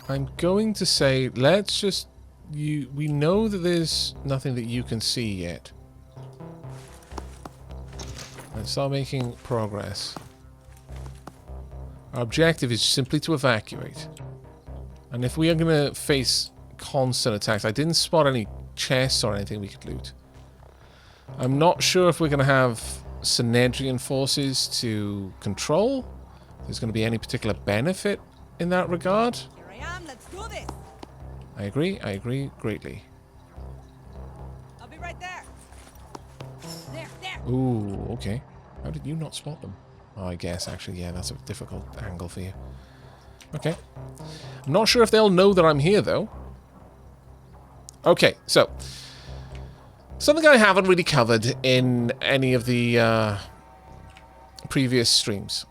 I'm going to say, let's just... We know that there's nothing that you can see yet. Let's start making progress. Our objective is simply to evacuate. And if we are going to face constant attacks... I didn't spot any chests or anything we could loot. I'm not sure if we're going to have Synedrian forces to control. There's going to be any particular benefit in that regard. Here I am, let's do this. I agree greatly. I'll be right there. There. Ooh, okay. How did you not spot them? Oh, I guess, actually, yeah, that's a difficult angle for you. Okay. I'm not sure if they'll know that I'm here, though. Okay, so... something I haven't really covered in any of the previous streams.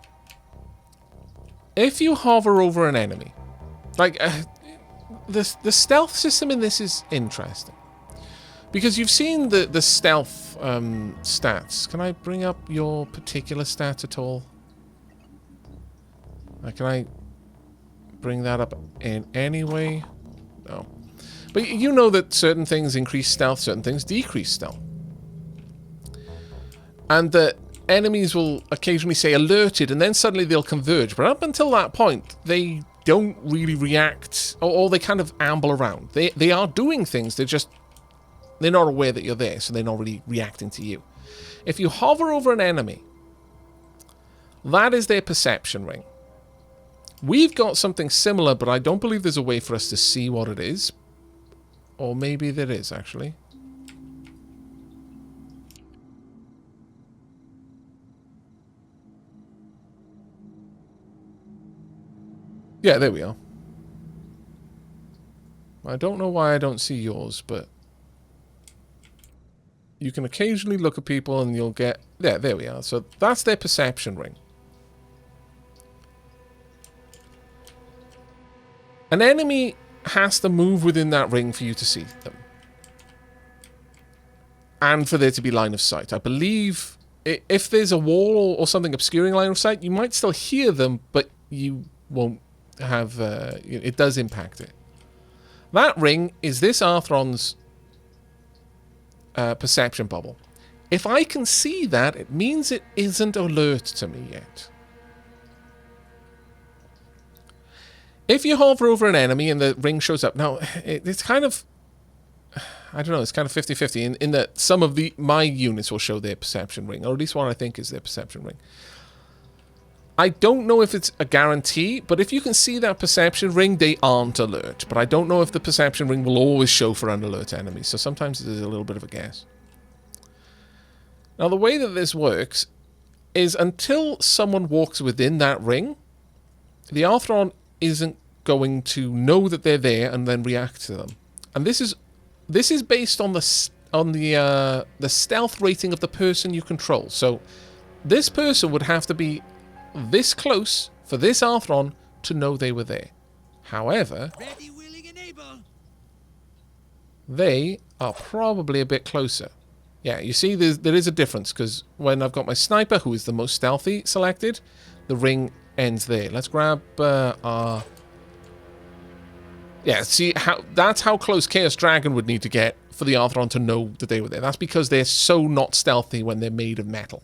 If you hover over an enemy... like, the stealth system in this is interesting. Because you've seen the stealth stats. Can I bring up your particular stat at all? Can I bring that up in any way? No. But you know that certain things increase stealth, certain things decrease stealth. And that enemies will occasionally say alerted, and then suddenly they'll converge. But up until that point, they don't really react, or they kind of amble around. They are doing things, they're not aware that you're there, so they're not really reacting to you. If you hover over an enemy, that is their perception ring. We've got something similar, but I don't believe there's a way for us to see what it is. Or maybe there is, actually. Yeah, there we are. I don't know why I don't see yours, but... you can occasionally look at people and you'll get... there we are. So that's their perception ring. An enemy has to move within that ring for you to see them. And for there to be line of sight. I believe if there's a wall or something obscuring line of sight, you might still hear them, but you won't have... it does impact it. That ring is this Arthron's perception bubble. If I can see that, it means it isn't alert to me yet. If you hover over an enemy and the ring shows up... now, it's kind of... I don't know, it's kind of 50-50 in that some of my units will show their perception ring, or at least what I think is their perception ring. I don't know if it's a guarantee, but if you can see that perception ring, they aren't alert. But I don't know if the perception ring will always show for unalert enemies, so sometimes there's a little bit of a guess. Now, the way that this works is until someone walks within that ring, the Arthron isn't going to know that they're there and then react to them. And this is based on the stealth rating of the person you control. So this person would have to be this close for this Arthron to know they were there. However, Ready, willing, and able. they are probably a bit closer. Yeah, you see there is a difference, because when I've got my sniper, who is the most stealthy, selected, the ring ends there. Let's grab our... yeah, see, that's how close Chaos Dragon would need to get for the Arthron to know that they were there. That's because they're so not stealthy when they're made of metal.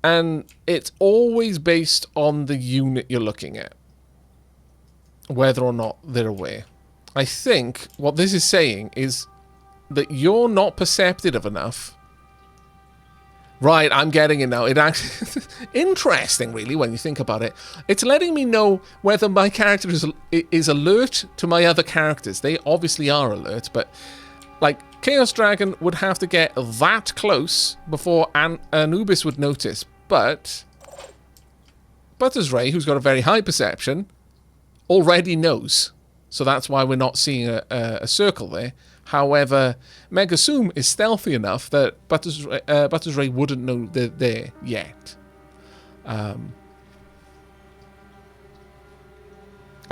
And it's always based on the unit you're looking at, whether or not they're aware. I think what this is saying is that you're not perceptive enough. Right, I'm getting it now. It actually interesting, really, when you think about it. It's letting me know whether my character is alert to my other characters. They obviously are alert, but like Chaos Dragon would have to get that close before Anubis would notice. But Butter's Ray, who's got a very high perception, already knows. So that's why we're not seeing a circle there. However, Megazoom is stealthy enough that Butter's Ray wouldn't know they're there yet. I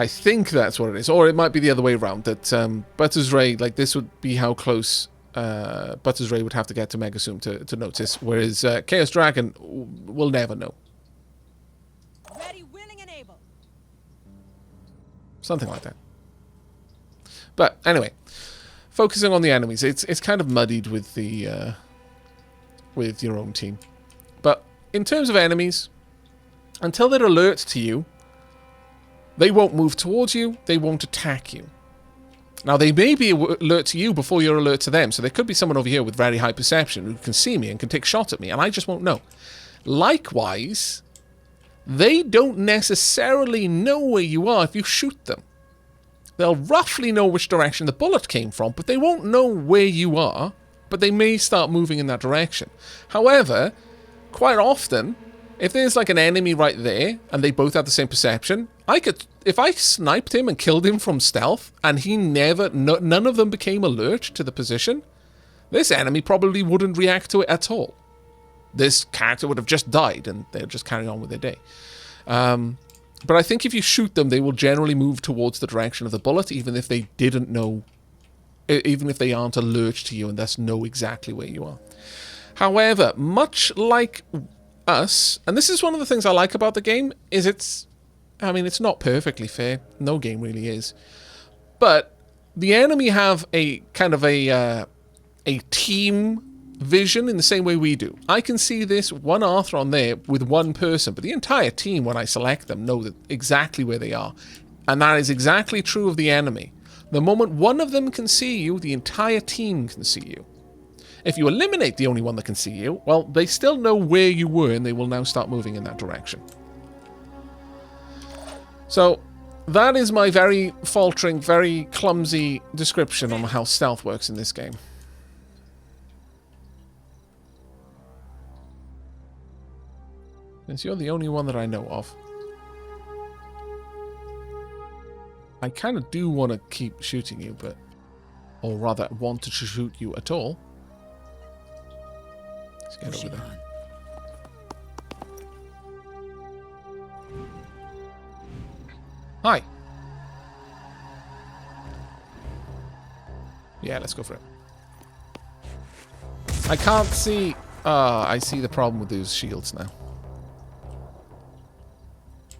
think that's what it is. Or it might be the other way around, that Butter's Ray, like this would be how close Butter's Ray would have to get to Megazoom to notice, whereas Chaos Dragon will never know. Ready, willing, and able. Something like that. But anyway, focusing on the enemies, it's kind of muddied with the with your own team. But in terms of enemies, until they're alert to you, they won't move towards you, they won't attack you. Now, they may be alert to you before you're alert to them, so there could be someone over here with very high perception who can see me and can take shots at me, and I just won't know. Likewise, they don't necessarily know where you are if you shoot them. They'll roughly know which direction the bullet came from, but they won't know where you are, but they may start moving in that direction. However, quite often, if there's like an enemy right there, and they both have the same perception, if I sniped him and killed him from stealth, and he none of them became alert to the position, this enemy probably wouldn't react to it at all. This character would have just died, and they'll just carry on with their day. But I think if you shoot them, they will generally move towards the direction of the bullet, even if they didn't know, even if they aren't alert to you and thus know exactly where you are. However, much like us, and this is one of the things I like about the game, is it's not perfectly fair. No game really is. But the enemy have a kind of a team vision in the same way we do. I can see this one Arthur on there with one person, but the entire team, when I select them, know exactly where they are. And that is exactly true of the enemy. The moment one of them can see you, the entire team can see you. If you eliminate the only one that can see you, well, they still know where you were, and they will now start moving in that direction. So, that is my very faltering, very clumsy description on how stealth works in this game. Since you're the only one that I know of. I kind of do want to keep shooting you, but... Or rather, want to shoot you at all. Let's get over there. Hi. Yeah, let's go for it. I can't see... I see the problem with those shields now.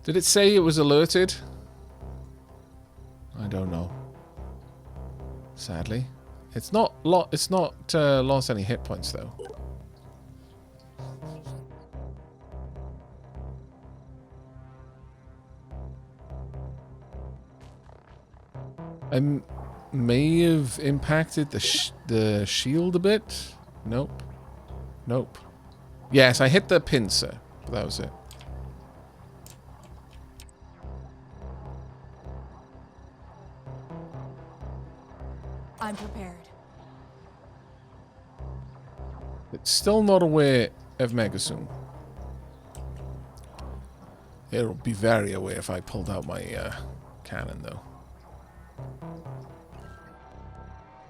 Did it say it was alerted? I don't know. Sadly. It's not lost any hit points, though. I may have impacted the shield a bit. Nope. Nope. Yes, I hit the pincer, but that was it. I'm prepared. It's still not aware of Megasoon. It'll be very aware if I pulled out my cannon, though.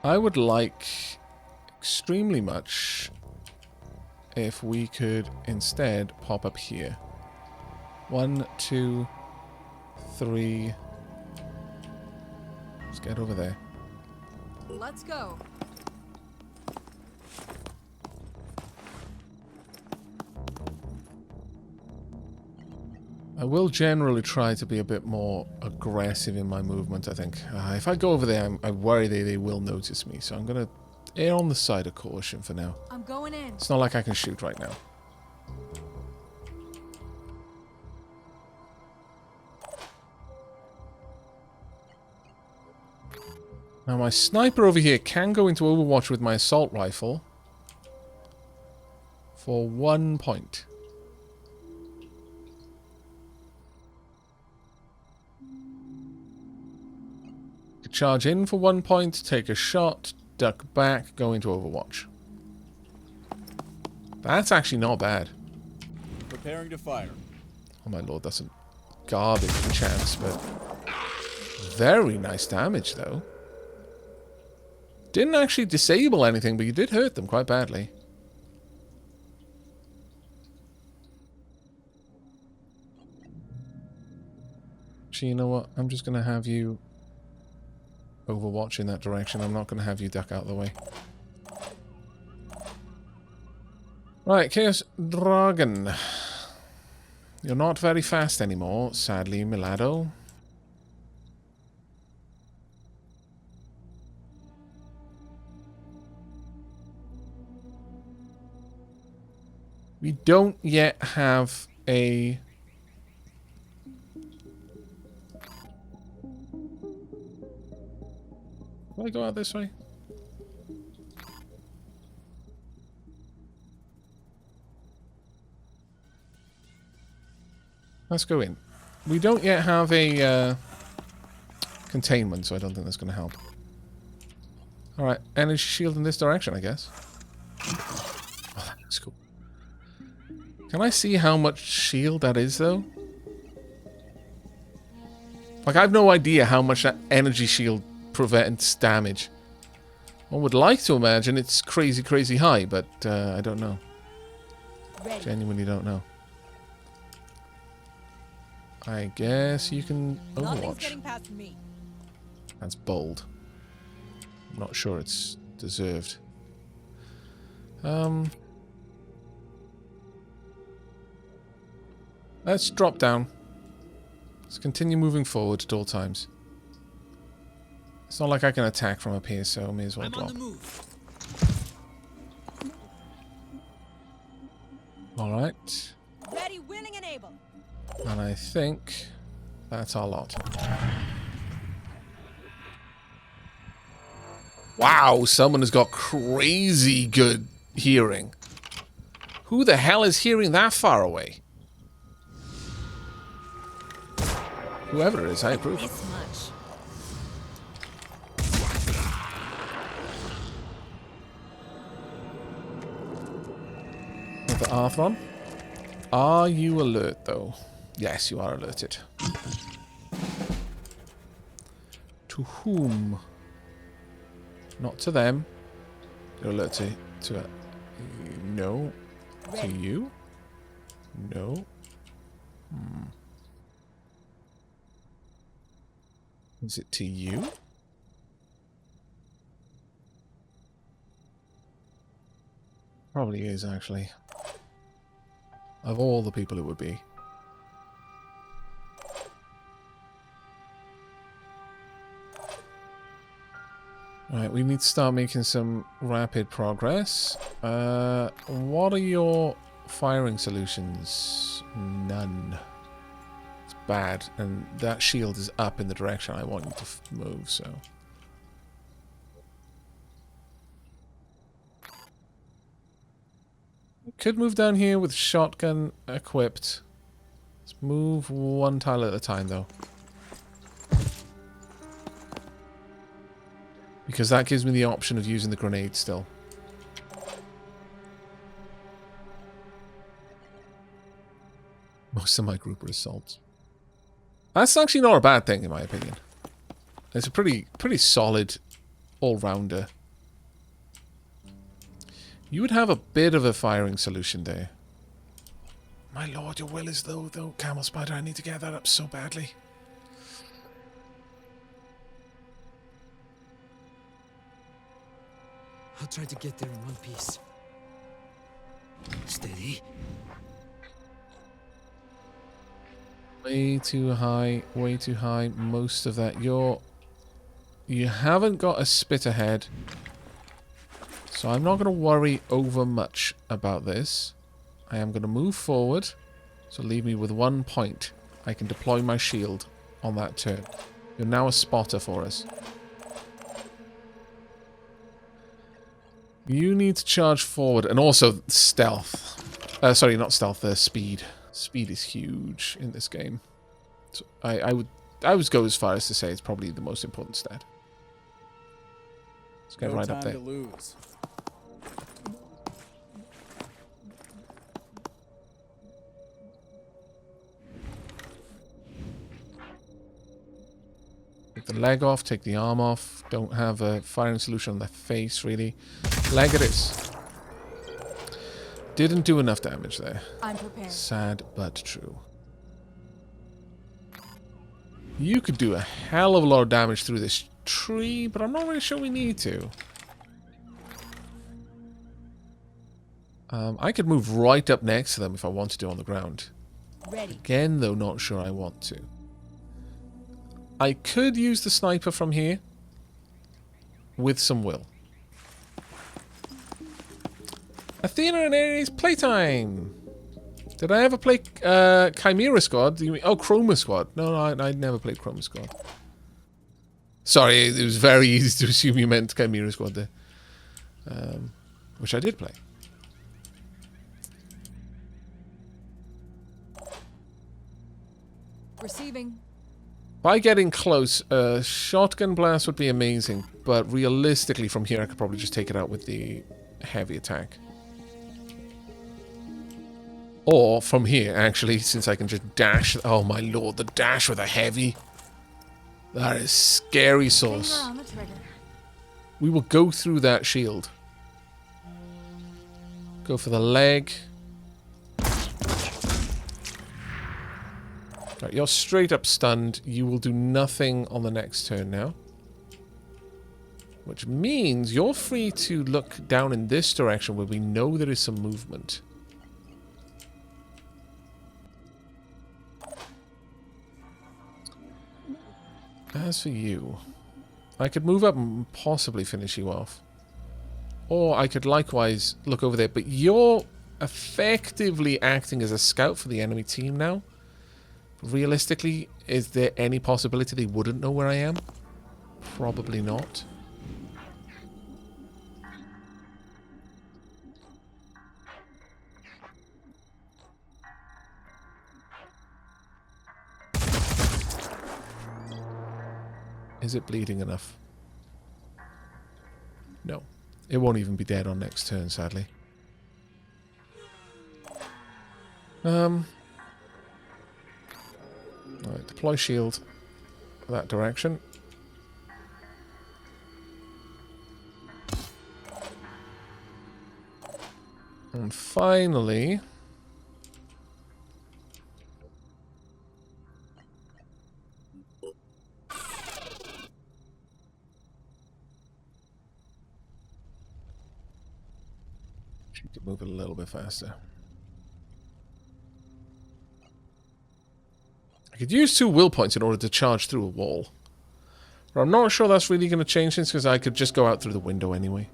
I would like extremely much if we could instead pop up here. 1, 2, 3. Let's get over there. Let's go. I will generally try to be a bit more aggressive in my movement, I think. If I go over there, I worry they will notice me, so I'm going to err on the side of caution for now. I'm going in. It's not like I can shoot right now. Now, my sniper over here can go into Overwatch with my assault rifle for 1 point. Charge in for 1 point, take a shot, duck back, go into Overwatch. That's actually not bad. Preparing to fire. Oh my lord, that's a garbage chance, but very nice damage though. Didn't actually disable anything, but you did hurt them quite badly. Actually, you know what? I'm just going to have you Overwatch in that direction. I'm not going to have you duck out of the way. Right, Chaos Dragon. You're not very fast anymore, sadly, Milado. We don't yet have a... Will I go out this way? Let's go in. We don't yet have a containment, so I don't think that's going to help. Alright, energy shield in this direction, I guess. Oh, that looks cool. Can I see how much shield that is, though? Like, I have no idea how much that energy shield prevents damage. One would like to imagine it's crazy, crazy high, but I don't know. Genuinely don't know. I guess you can Overwatch. Getting past me. That's bold. I'm not sure it's deserved. Let's drop down. Let's continue moving forward at all times. It's not like I can attack from up here, so I may as well drop. On the move. Alright. Ready, willing, and able. And I think that's our lot. Wow, someone has got crazy good hearing. Who the hell is hearing that far away? Whoever it is, I approve. This much. With the Arthron. Are you alert, though? Yes, you are alerted. To whom? Not to them. You're alerted to no. To you? No. Is it to you? Probably is, actually. Of all the people it would be. Right, we need to start making some rapid progress. What are your firing solutions? None. It's bad, and that shield is up in the direction I want you to move, so... Could move down here with shotgun equipped. Let's move one tile at a time, though. Because that gives me the option of using the grenade still. Most of my group are assaults. That's actually not a bad thing, in my opinion. It's a pretty solid all-rounder. You would have a bit of a firing solution there. My lord, your will is though, Camel Spider. I need to get that up so badly. I'll try to get there in one piece. Steady. Way too high, way too high. Most of that. You haven't got a spit ahead. So I'm not going to worry over much about this. I am going to move forward. So leave me with 1 point. I can deploy my shield on that turn. You're now a spotter for us. You need to charge forward. And also stealth. Sorry, not stealth. Speed. Speed is huge in this game. So I would go as far as to say it's probably the most important stat. Let's get right up there. No time to lose. Take the leg off, take the arm off. Don't have a firing solution on the face, really. Leg it is. Didn't do enough damage there. I'm prepared. Sad, but true. You could do a hell of a lot of damage through this tree, but I'm not really sure we need to. I could move right up next to them if I wanted to on the ground. Ready. Again, though, not sure I want to. I could use the sniper from here with some will. Athena and Ares playtime. Did I ever play Chimera Squad? You mean, oh, Chroma Squad. No, I never played Chroma Squad. Sorry, it was very easy to assume you meant Chimera Squad there. Which I did play. Receiving. By getting close, a shotgun blast would be amazing, but realistically from here I could probably just take it out with the heavy attack. Or from here, actually, since I can just dash. Oh my lord, the dash with a heavy. That is scary sauce. Finger on the trigger. We will go through that shield. Go for the leg. Right, you're straight up stunned. You will do nothing on the next turn now. Which means you're free to look down in this direction where we know there is some movement. As for you, I could move up and possibly finish you off. Or I could likewise look over there, but you're effectively acting as a scout for the enemy team now. Realistically, is there any possibility they wouldn't know where I am? Probably not. Is it bleeding enough? No. It won't even be dead on next turn, sadly. Alright, deploy shield that direction. And finally... she could move it a little bit faster. I could use 2 will points in order to charge through a wall. But I'm not sure that's really going to change things because I could just go out through the window anyway.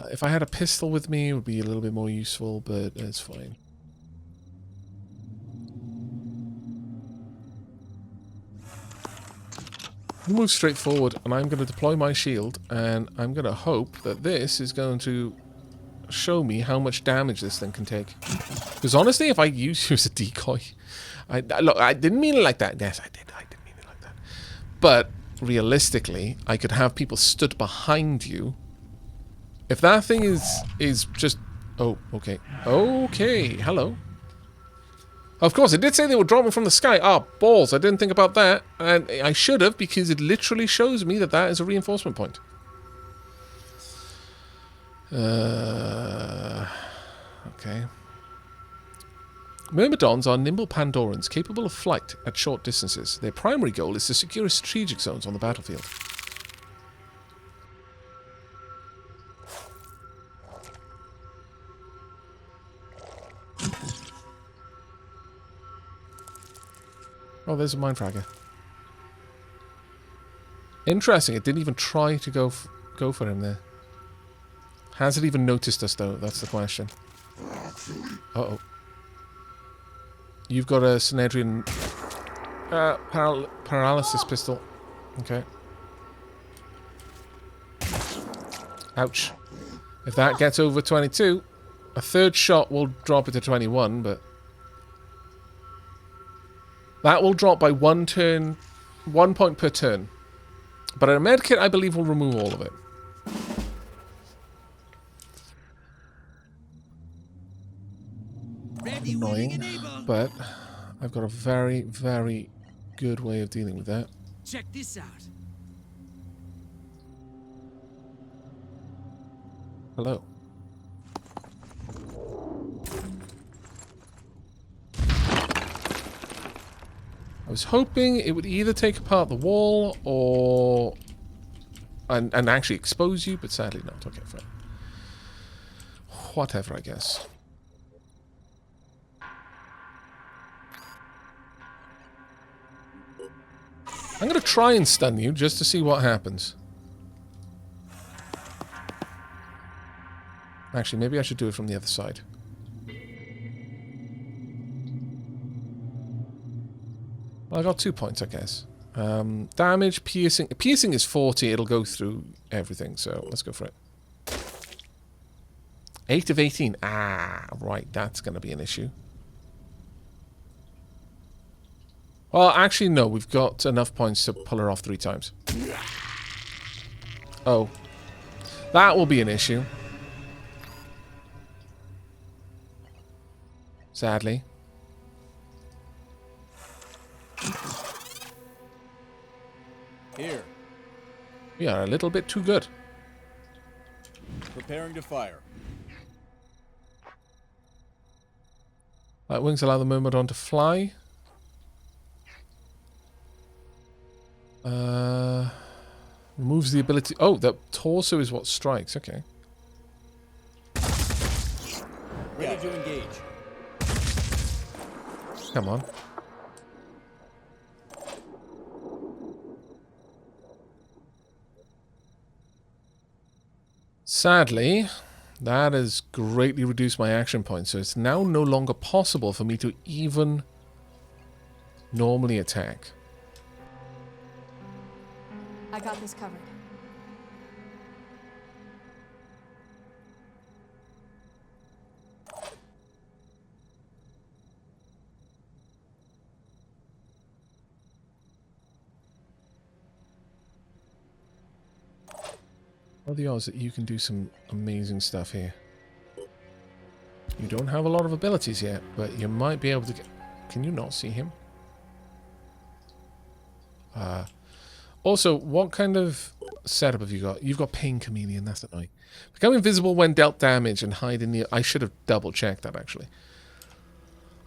If I had a pistol with me, it would be a little bit more useful, but it's fine. I'll move straight forward, and I'm going to deploy my shield, and I'm going to hope that this is going to show me how much damage this thing can take. Because honestly, if I use you as a decoy... look, I didn't mean it like that. Yes, I did. I didn't mean it like that. But realistically, I could have people stood behind you. If that thing is just... Oh, okay. Okay, hello. Of course, it did say they were dropping from the sky. Ah, balls. I didn't think about that. And I should have, because it literally shows me that that is a reinforcement point. Okay. Myrmidons are nimble Pandorans capable of flight at short distances. Their primary goal is to secure strategic zones on the battlefield. Oh, there's a mind fragger. Interesting, it didn't even try to go for him there. Has it even noticed us, though? That's the question. Uh-oh. You've got a Synedrian paralysis pistol. Okay. Ouch. If that gets over 22, a third shot will drop it to 21, but... that will drop by 1 turn, 1 point per turn. But a medkit, I believe, will remove all of it. Annoying, but I've got a very, very good way of dealing with that. Check this out. Hello. I was hoping it would either take apart the wall or... and actually expose you, but sadly not. Okay, fine. Whatever, I guess. I'm going to try and stun you just to see what happens. Actually, maybe I should do it from the other side. Well, I got 2 points, I guess. Damage, piercing. Piercing is 40. It'll go through everything, so let's go for it. 8 of 18. Ah, right. That's going to be an issue. Well, actually, no. We've got enough points to pull her off 3 times. Oh. That will be an issue. Sadly. Here. We are a little bit too good. Preparing to fire. Light wings allow the Myrmidon to fly. Removes the ability... Oh, the torso is what strikes. Okay. Ready to engage. Come on. Sadly, that has greatly reduced my action points, so it's now no longer possible for me to even normally attack. I got this covered. What are the odds that you can do some amazing stuff here? You don't have a lot of abilities yet, but you might be able to get... Can you not see him? Also, what kind of setup have you got? You've got Pain Chameleon, that's annoying. Become invisible when dealt damage and hide in the... I should have double-checked that, actually.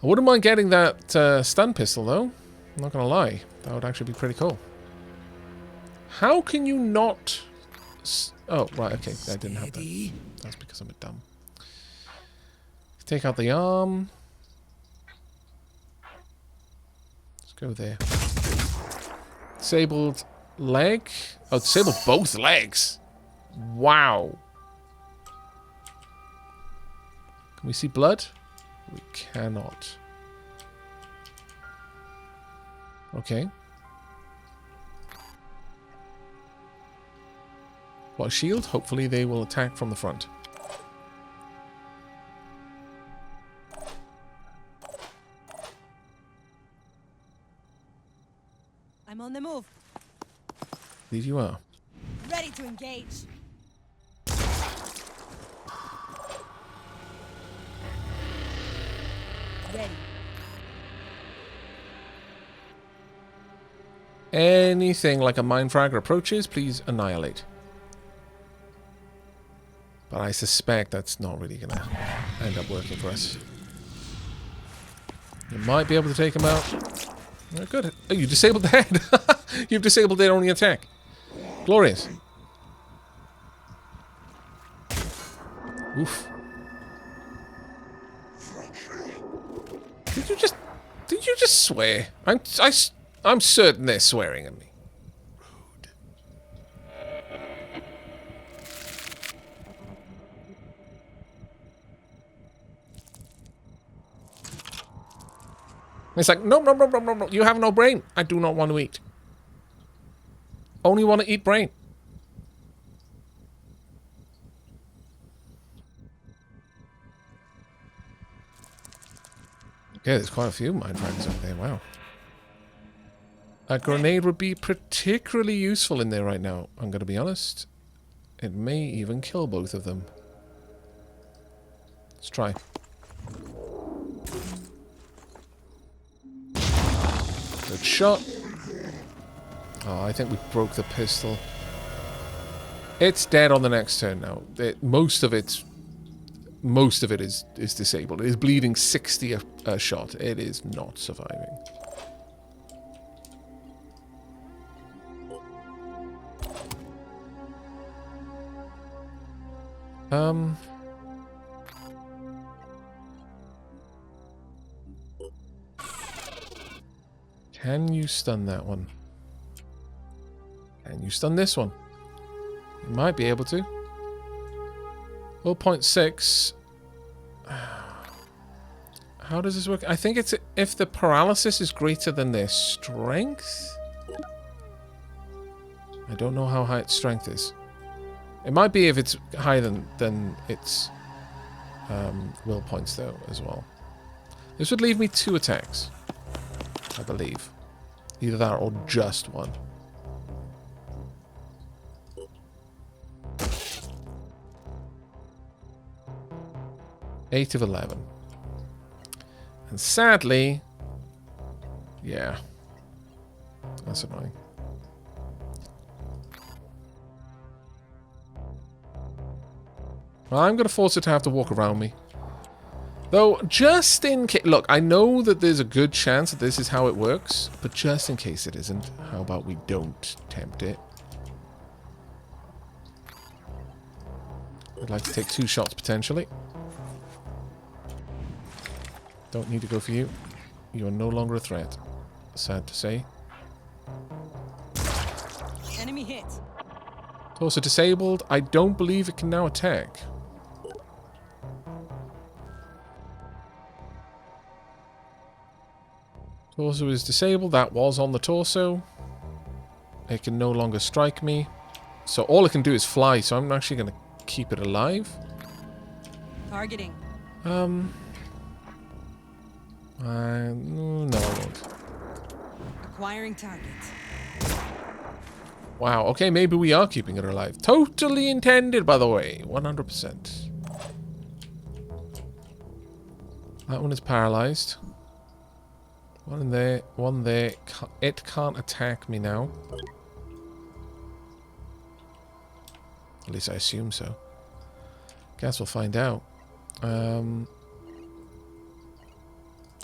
I wouldn't mind getting that stun pistol, though. I'm not going to lie. That would actually be pretty cool. How can you not... Oh, right, okay. I didn't have that. That's because I'm a dumb. Take out the arm. Let's go there. Disabled leg. Oh, disabled both legs. Wow. Can we see blood? We cannot. Okay. What, a shield? Hopefully they will attack from the front. I'm on the move. Indeed you are. Ready to engage. Ready. Anything like a mind fragger approaches, please annihilate. But I suspect that's not really going to end up working for us. You might be able to take him out. Oh, good. Oh, you disabled the head. You've disabled their only attack. Glorious. Oof. Did you just swear? I'm certain they're swearing at me. It's like, no, no, no, no, no, no. You have no brain. I do not want to eat. Only want to eat brain. Okay, there's quite a few mind fraggers up there. Wow. A grenade would be particularly useful in there right now. I'm going to be honest. It may even kill both of them. Let's try. Good shot. Oh, I think we broke the pistol. It's dead on the next turn now. Most of it is disabled. It is bleeding 60 a shot. It is not surviving. Can you stun that one? Can you stun this one? You might be able to. Well, 0.6. How does this work? I think it's if the paralysis is greater than their strength. I don't know how high its strength is. It might be if it's higher than its will points, though, as well. This would leave me 2 attacks, I believe. Either that or just 1. Eight of 11. And sadly, yeah, that's annoying. Well, I'm going to force it to have to walk around me. Though, just in case... Look, I know that there's a good chance that this is how it works, but just in case it isn't, how about we don't tempt it? I'd like to take 2 shots, potentially. Don't need to go for you. You are no longer a threat. Sad to say. Enemy hit. It's also disabled. I don't believe it can now attack. Torso is disabled. That was on the torso. It can no longer strike me. So all it can do is fly, so I'm actually going to keep it alive. Targeting. No, I won't. Acquiring target. Wow, okay, maybe we are keeping it alive. Totally intended, by the way. 100%. That one is paralyzed. One in there, one there. It can't attack me now. At least I assume so. Guess we'll find out.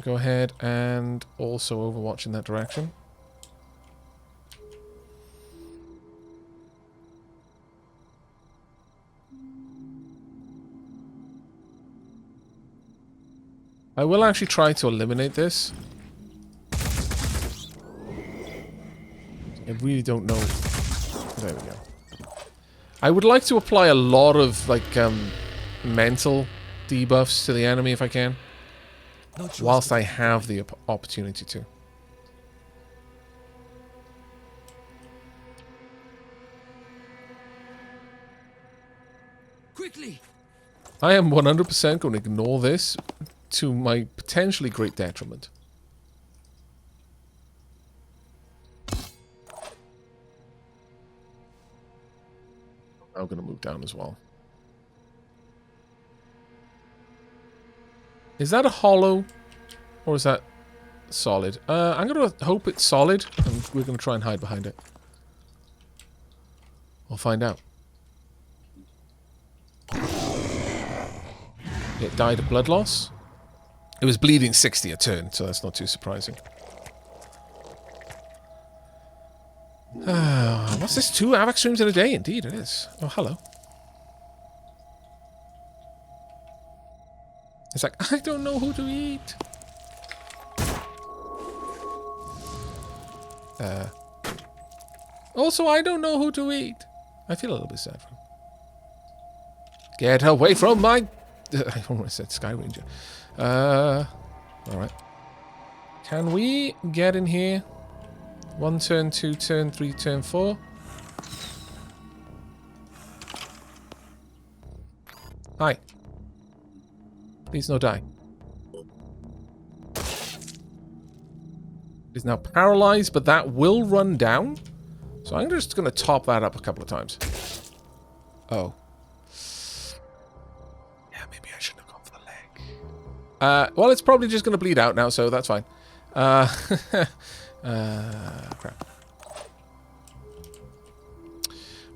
Go ahead and also overwatch in that direction. I will actually try to eliminate this. I really don't know. There we go. I would like to apply a lot of, like, mental debuffs to the enemy if I can. No choice Whilst but I to have the opportunity to. quickly. I am 100% going to ignore this to my potentially great detriment. I'm going to move down as well. Is that a hollow? Or is that solid? I'm going to hope it's solid, and we're going to try and hide behind it. We'll find out. It died of blood loss. It was bleeding 60 a turn, so that's not too surprising. What's this? 2 Aavak streams in a day? Indeed, it is. Oh, hello. It's like, I don't know who to eat. Also, I don't know who to eat. I feel a little bit sad for him. Get away from my... I almost said Sky Ranger. Alright. Can we get in here? 1 turn, 2 turn, 3 turn, 4. Hi. Please no die. It's now paralyzed, but that will run down. So I'm just going to top that up a couple of times. Oh. Yeah, maybe I shouldn't have gone for the leg. Well, it's probably just going to bleed out now, so that's fine. Crap.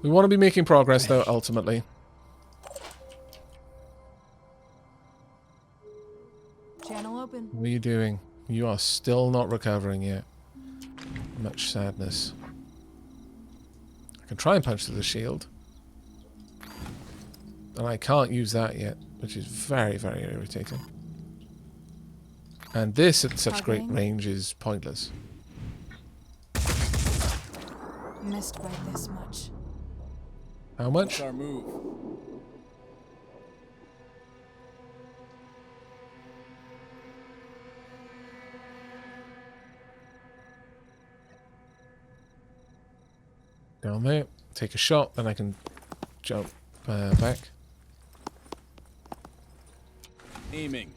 We want to be making progress, though, ultimately. Channel open. What are you doing? You are still not recovering yet. Much sadness. I can try and punch through the shield. And I can't use that yet, which is very, very irritating. And this at such great range is pointless. Missed by this much. How much? That's our move. Down there. Take a shot, then I can jump back. Aiming.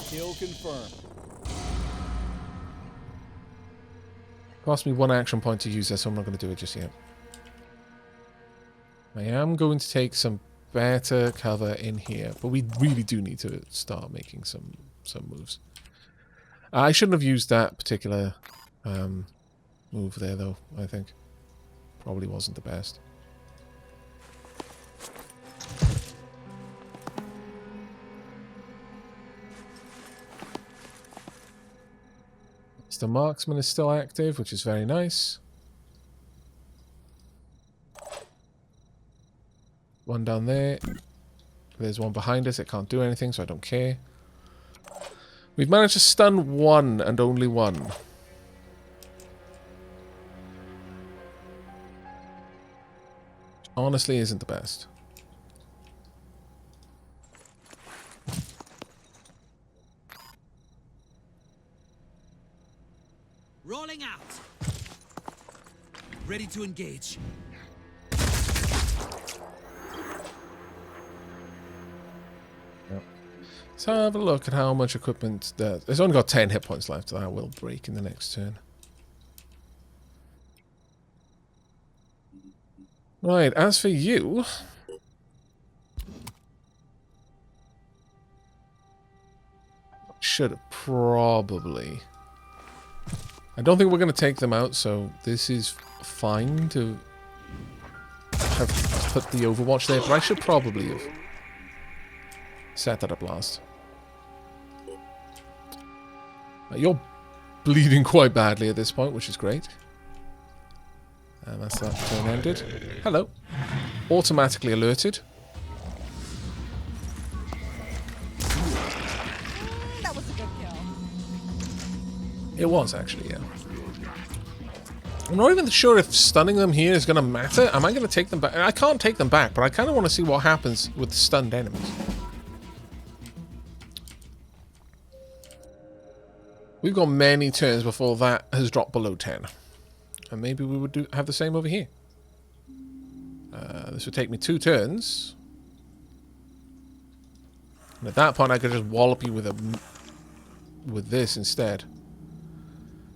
Kill confirmed. Cost me 1 action point to use this, so I'm not going to do it just yet. I am going to take some better cover in here, but we really do need to start making some moves. I shouldn't have used that particular move there, though, I think. Probably wasn't the best. The marksman is still active, which is very nice. One down there. There's one behind us. It can't do anything, so I don't care. We've managed to stun one and only one. Honestly, isn't the best. Rolling out. Ready to engage. Yep. Let's have a look at how much equipment that... It's only got 10 hit points left. That will break in the next turn. Right, as for you... Should have probably... I don't think we're going to take them out, so this is fine to have put the Overwatch there, but I should probably have set that up last. You're bleeding quite badly at this point, which is great. And that's that turn ended. Hello. Automatically alerted. That was a good kill. It was, actually, yeah. I'm not even sure if stunning them here is going to matter. Am I going to take them back? I can't take them back, but I kind of want to see what happens with stunned enemies. We've got many turns before that has dropped below 10. And maybe we would have the same over here. This would take me 2 turns. And at that point, I could just wallop you with this instead.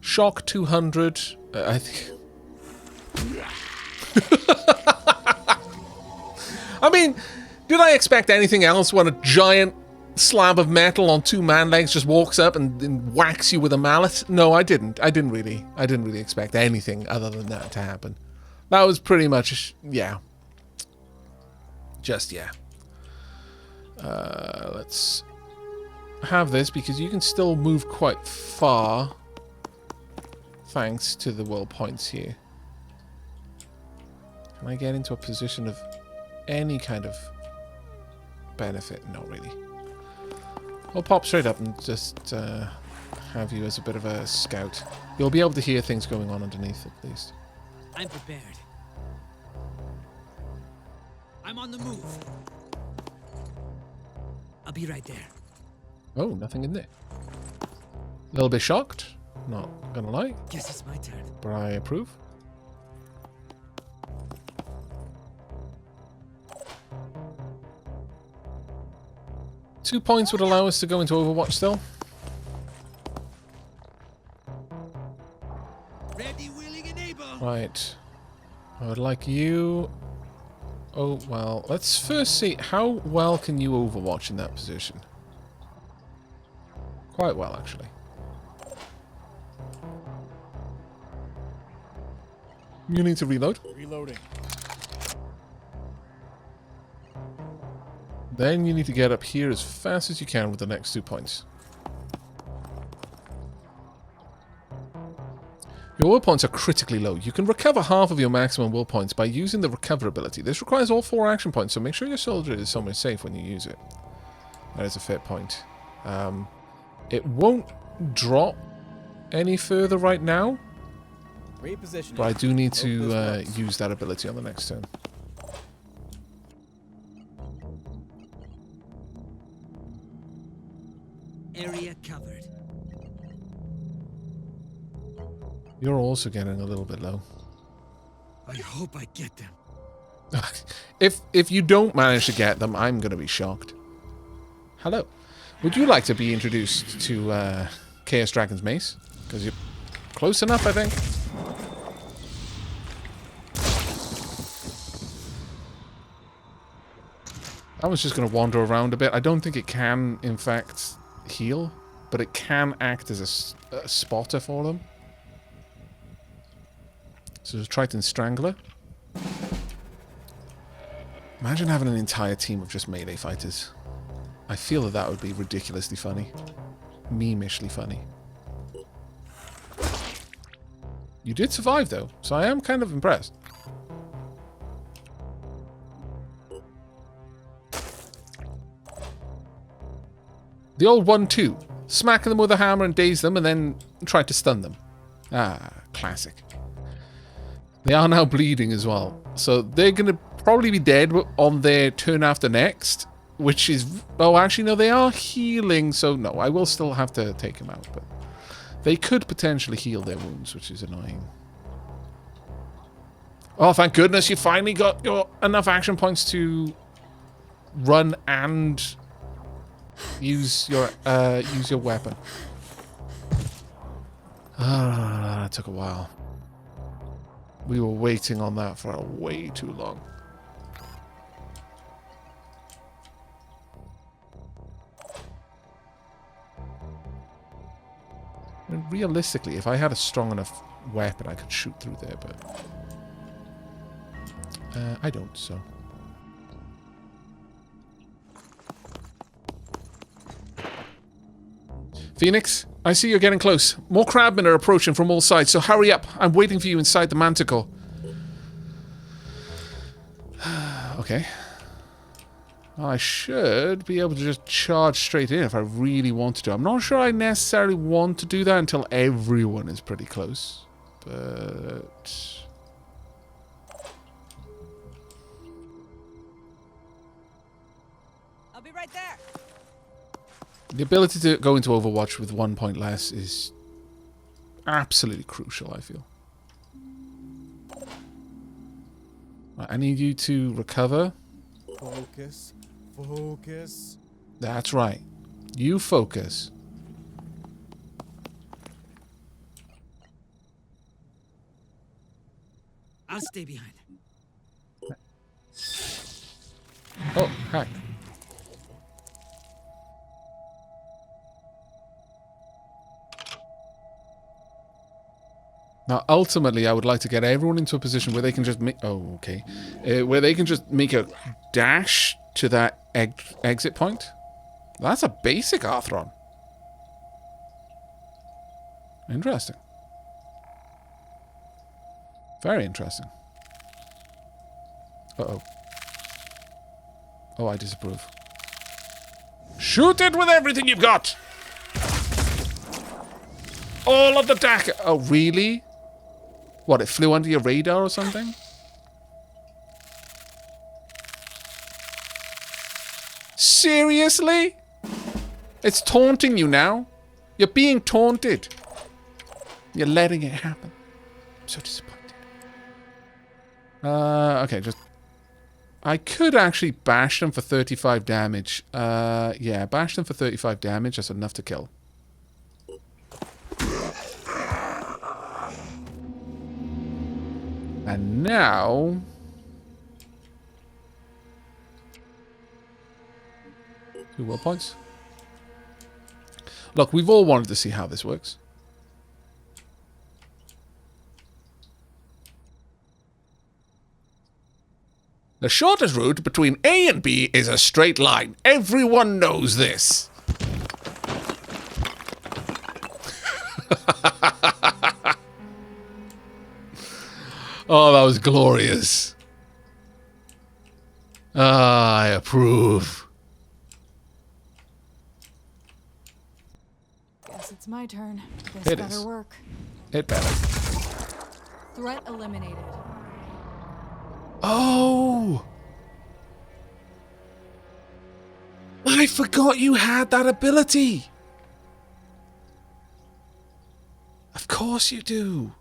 Shock 200. I think. I mean, did I expect anything else when a giant slab of metal on 2 man legs just walks up and whacks you with a mallet? No, I didn't. I didn't really expect anything other than that to happen. That was pretty much, yeah. Just, yeah. Let's have this because you can still move quite far thanks to the will points here. Can I get into a position of any kind of benefit? Not really. I'll pop straight up and just have you as a bit of a scout. You'll be able to hear things going on underneath at least. I'm prepared. I'm on the move. I'll be right there. Oh, nothing in there. A little bit shocked. Not gonna lie. Guess it's my turn. But I approve. Two points would allow us to go into Overwatch still. Ready, willing, and able. Right. I would like you... Oh, well, let's first see how well can you Overwatch in that position. Quite well, actually. You need to reload. Reloading. Then you need to get up here as fast as you can with the next 2 points. Your will points are critically low. You can recover half of your maximum will points by using the recover ability. This requires all 4 action points, so make sure your soldier is somewhere safe when you use it. That is a fair point. It won't drop any further right now, Repositioning. but I do need to use that ability on the next turn. Area covered. You're also getting a little bit low. I hope I get them. If you don't manage to get them, I'm gonna be shocked. Hello. Would you like to be introduced to Chaos Dragon's Mace? Because you're close enough, I think. I was just going to wander around a bit. I don't think it can, in fact, heal, but it can act as a spotter for them. So there's Triton Strangler. Imagine having an entire team of just melee fighters. I feel that would be ridiculously funny. Meme-ishly funny. You did survive, though, so I am kind of impressed. The old 1-2. Smacking them with a hammer and daze them, and then try to stun them. Ah, classic. They are now bleeding as well. So they're going to probably be dead on their turn after next. Which is... Oh, actually, no, they are healing. So, no, I will still have to take them out. But they could potentially heal their wounds, which is annoying. Oh, thank goodness you finally got enough action points to run and... use your weapon. Ah, that took a while. We were waiting on that for way too long. I mean, realistically, if I had a strong enough weapon, I could shoot through there, but I don't, so. Phoenix, I see you're getting close. More crabmen are approaching from all sides, so hurry up. I'm waiting for you inside the manticle. Okay. Well, I should be able to just charge straight in if I really wanted to. I'm not sure I necessarily want to do that until everyone is pretty close. But... I'll be right there. The ability to go into Overwatch with 1 point less is absolutely crucial, I feel. Right, I need you to recover. Focus. Focus. That's right. You focus. I'll stay behind. Oh, heck. Now, ultimately, I would like to get everyone into a position where they can just make... Oh, okay. Where they can just make a dash to that exit point. That's a basic Arthron. Interesting. Very interesting. Uh-oh. Oh, I disapprove. Shoot it with everything you've got! All of the DAC... Oh, really? What, it flew under your radar or something? Seriously? It's taunting you now? You're being taunted. You're letting it happen. I'm so disappointed. Okay, just... I could actually bash them for 35 damage. Yeah, bash them for 35 damage. That's enough to kill. And now... Two will points. Look, we've all wanted to see how this works. The shortest route between A and B is a straight line. Everyone knows this. Oh, that was glorious. Ah, I approve. Guess it's my turn. This It better is. work. It better. Threat eliminated. Oh! I forgot you had that ability. Of course you do.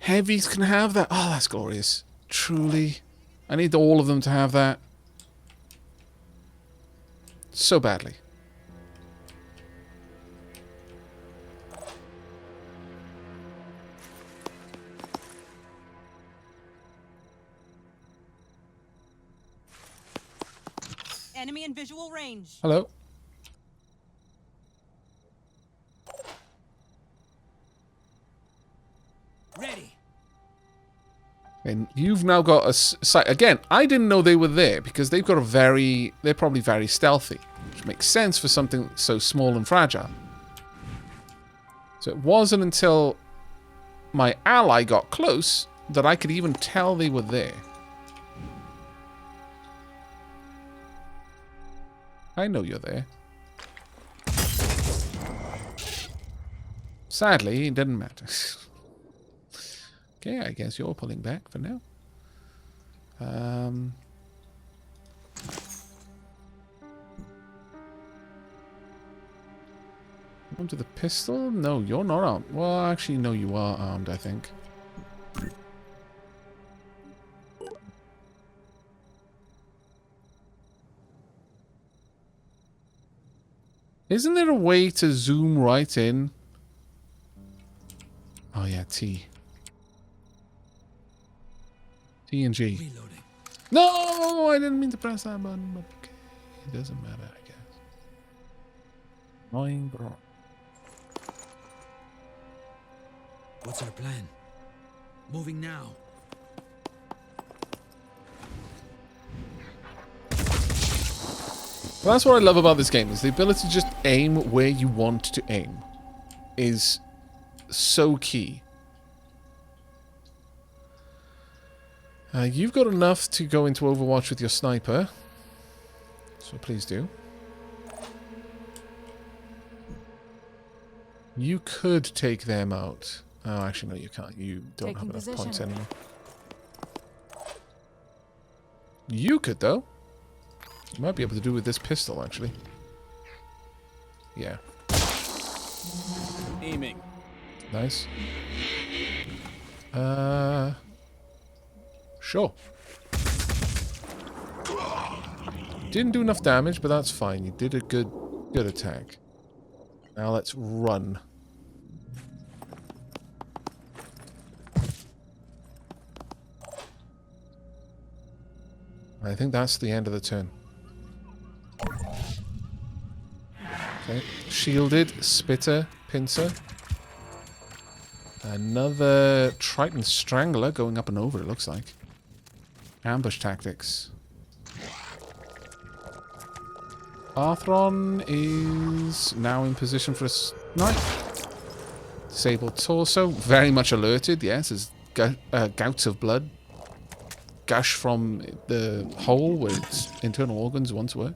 Heavies can have that. Oh, that's glorious. Truly. I need all of them to have that. So badly. Enemy in visual range. Hello. Ready. And you've now got a site. Again, I didn't know they were there because they've got a very... They're probably very stealthy. Which makes sense for something so small and fragile. So it wasn't until my ally got close that I could even tell they were there. I know you're there. Sadly, it didn't matter. Okay, I guess you're pulling back for now. Onto the pistol? No, you're not armed. Well, actually, no, you are armed, I think. Isn't there a way to zoom right in? Oh, yeah, T. T and G. Reloading. No, I didn't mean to press that button, but okay. It doesn't matter, I guess. Annoying, bro. What's our plan? Moving now. Well, that's what I love about this game, is the ability to just aim where you want to aim is so key. You've got enough to go into Overwatch with your sniper, so please do. You could take them out. Oh, actually, no, you can't. You don't have enough points anymore. You could, though. You might be able to do with this pistol, actually. Yeah. Aiming. Nice. Sure. Didn't do enough damage, but that's fine. You did a good attack. Now let's run. I think that's the end of the turn. Okay. Shielded, Spitter, Pincer. Another Triton Strangler going up and over, it looks like. Ambush tactics. Arthron is now in position for a snipe. Disabled torso, very much alerted, yes, as gouts of blood gush from the hole where its internal organs once were.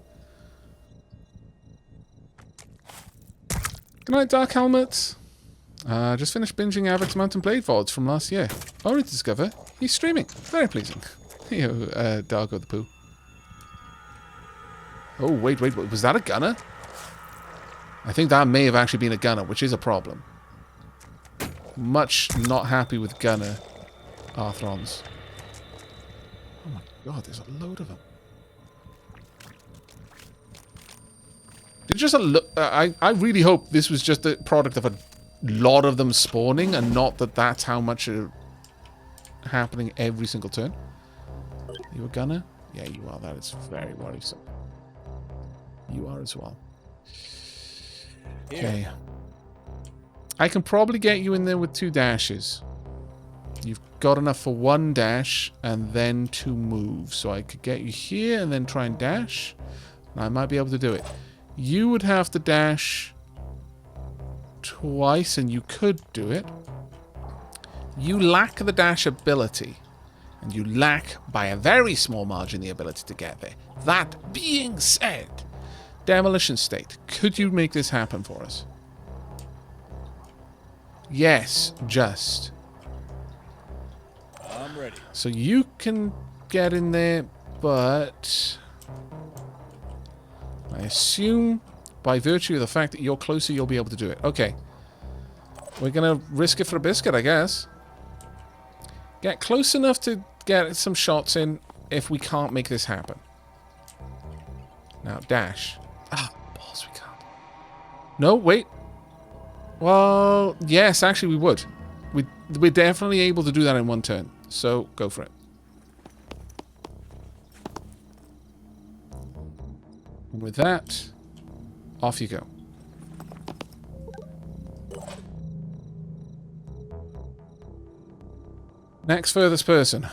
Good night, Dark Helmet. Just finished binging Aavak's Mountain Blade VODs from last year. Only to discover he's streaming. Very pleasing. Yo, Dargo the Pooh. Oh, wait, was that a gunner? I think that may have actually been a gunner, which is a problem. Much not happy with gunner Arthrons. Oh my god, there's a load of them. It's just I really hope this was just a product of a lot of them spawning and not that that's how much are happening every single turn. Are you a gunner? Yeah, you are. That is very worrisome. You are as well. Okay. I can probably get you in there with 2 dashes. You've got enough for 1 dash and then 2 moves. So I could get you here and then try and dash. And I might be able to do it. You would have to dash twice and you could do it. You lack the dash ability. And you lack, by a very small margin, the ability to get there. That being said, Demolition State, could you make this happen for us? Yes, just. I'm ready. So you can get in there, but I assume by virtue of the fact that you're closer, you'll be able to do it. Okay. We're going to risk it for a biscuit, I guess. Get close enough to get some shots in if we can't make this happen. Now, dash. Ah, balls, we can't. No, wait. Well, yes, actually we would. We're definitely able to do that in one turn. So, go for it. And with that, off you go. Next furthest person.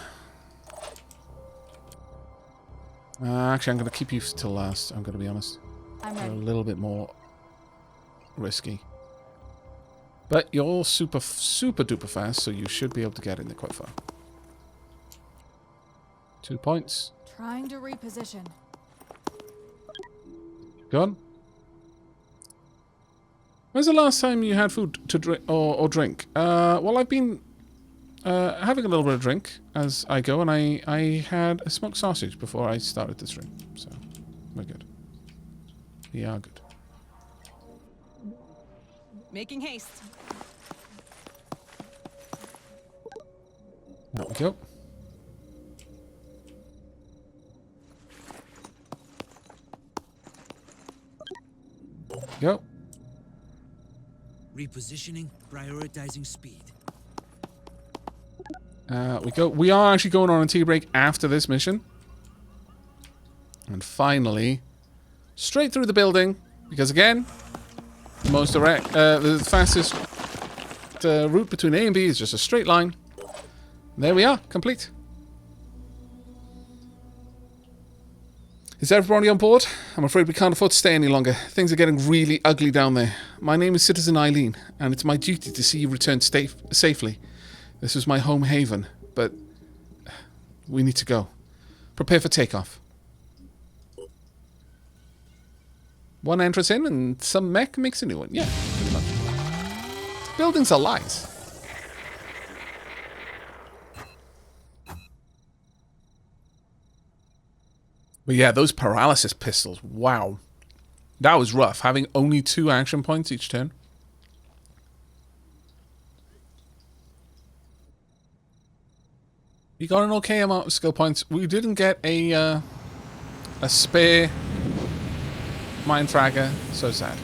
Actually, I'm going to keep you till last, I'm going to be honest. I'm They're a ready. little bit more risky. But you're super duper fast, so you should be able to get in there quite far. 2 points. Trying to reposition. Gone. When's the last time you had food to drink or drink? Well, I've been having a little bit of drink as I go, and I had a smoked sausage before I started the stream, so we're good. We are good. Making haste. There we go. Go. Repositioning, prioritizing speed. We go. We are actually going on a tea break after this mission. And finally, straight through the building, because again, the fastest route between A and B is just a straight line. There we are, complete. Is everybody on board? I'm afraid we can't afford to stay any longer. Things are getting really ugly down there. My name is Citizen Eileen, and it's my duty to see you return safely. This was my home haven, but we need to go. Prepare for takeoff. One entrance in, and some mech makes a new one. Yeah, pretty much. Buildings are lies. But yeah, those paralysis pistols, wow. That was rough, having only 2 action points each turn. You got an okay amount of skill points. We didn't get a spare mine fragger, so sad.